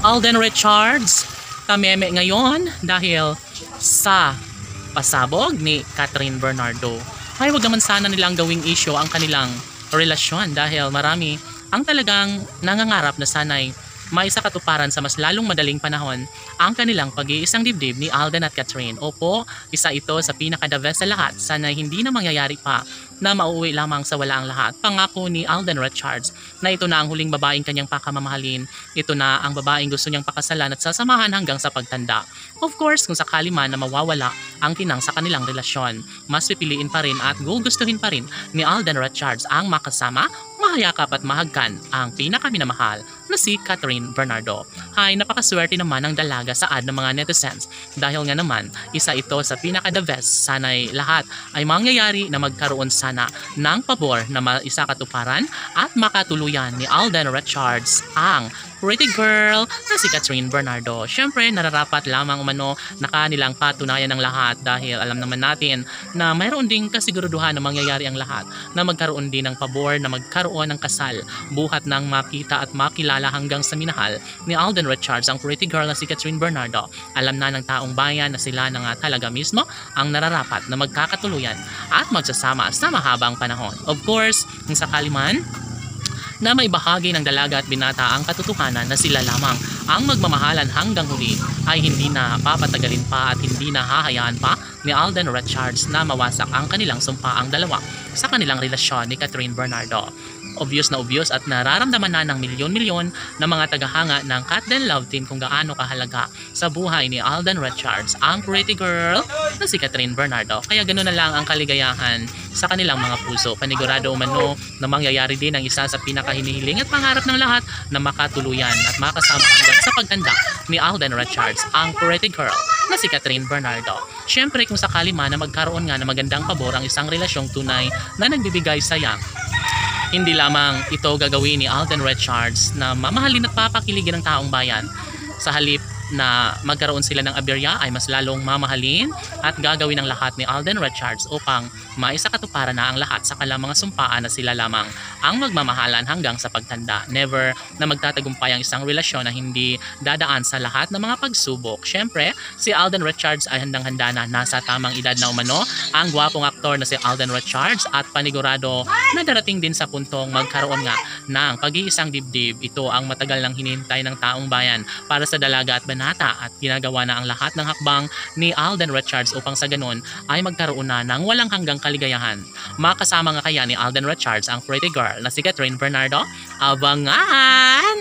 Alden Richards tameme ngayon dahil sa pasabog ni Catherine Bernardo. Ay, wag naman sana nilang gawing issue ang kanilang relasyon dahil marami ang talagang nangangarap na sana'y maisakatuparan sa mas lalong madaling panahon ang kanilang pag-iisang dibdib ni Alden at Catherine. Opo, isa ito sa pinaka-the best sa lahat. Sana hindi na mangyayari pa na mauwi lamang sa wala ang lahat. Pangako ni Alden Richards na ito na ang huling babaeng kanyang pakamamahalin. Ito na ang babaeng gusto niyang pakasalan at sasamahan hanggang sa pagtanda. Of course, kung sakali man na mawawala ang kinang sa kanilang relasyon, mas pipiliin pa rin at gugustuhin pa rin ni Alden Richards ang makasama, mahayakap at mahagkan ang pinakaminamahal na si Catherine Bernardo. Ay, napakaswerte naman ang dalaga sa ad ng mga netizens dahil nga naman isa ito sa pinaka-the best. Sana'y lahat ay mangyayari na magkaroon sana ng pabor na maisakatuparan at makatuluyan ni Alden Richards ang pretty girl na si Catherine Bernardo. Siyempre, nararapat lamang umano na kanilang patunayan ng lahat dahil alam naman natin na mayroon ding kasiguraduhan na mangyayari ang lahat, na magkaroon din ng pabor, na magkaroon ng kasal, buhat ng makita at makilala hanggang sa minahal ni Alden Richards ang pretty girl na si Catherine Bernardo. Alam na ng taong bayan na sila na nga talaga mismo ang nararapat na magkakatuluyan at magsasama sa mahabang panahon. Of course, kung sakali man na may bahagi ng dalaga at binata ang katotohanan na sila lamang ang magmamahalan hanggang huli, ay hindi na papatagalin pa at hindi na hahayaan pa ni Alden Richards na mawasak ang kanilang sumpaang dalawa sa kanilang relasyon ni Catherine Bernardo. Obvious na obvious at nararamdaman na ng milyon-milyon na mga tagahanga ng Catden Love Team kung gaano kahalaga sa buhay ni Alden Richards ang pretty girl na si Catherine Bernardo. Kaya ganoon na lang ang kaligayahan sa kanilang mga puso. Panigurado umano na mangyayari din ang isa sa pinakahinihiling at pangarap ng lahat na makatuluyan at makasama hanggang sa pagtanda ni Alden Richards ang pretty girl na si Catherine Bernardo. Siyempre, kung sakali man na magkaroon nga ng magandang pabor ang isang relasyong tunay na nagbibigay saya, hindi lamang ito gagawin ni Alden Richards na mamahalin at papakiligin ng taong bayan. Sa halip na magkaroon sila ng aberya, ay mas lalong mamahalin at gagawin ang lahat ni Alden Richards upang maisakatuparan na ang lahat sa kanilang mga sumpaan na sila lamang ang magmamahalan hanggang sa pagtanda. Never na magtatagumpay ang isang relasyon na hindi dadaan sa lahat ng mga pagsubok. Siyempre, si Alden Richards ay handang-handa na, nasa tamang edad na umano ang gwapong aktor na si Alden Richards at panigurado na darating din sa puntong magkaroon nga ng pag-iisang dibdib. Ito ang matagal nang hinihintay ng taong bayan para sa dalaga at banata at ginagawa na ang lahat ng hakbang ni Alden Richards upang sa ganun ay magkaroon na ng walang hanggang kaligayahan. Makasama nga kaya ni Alden Richards ang pretty girl na si Catherine Bernardo? Abangan!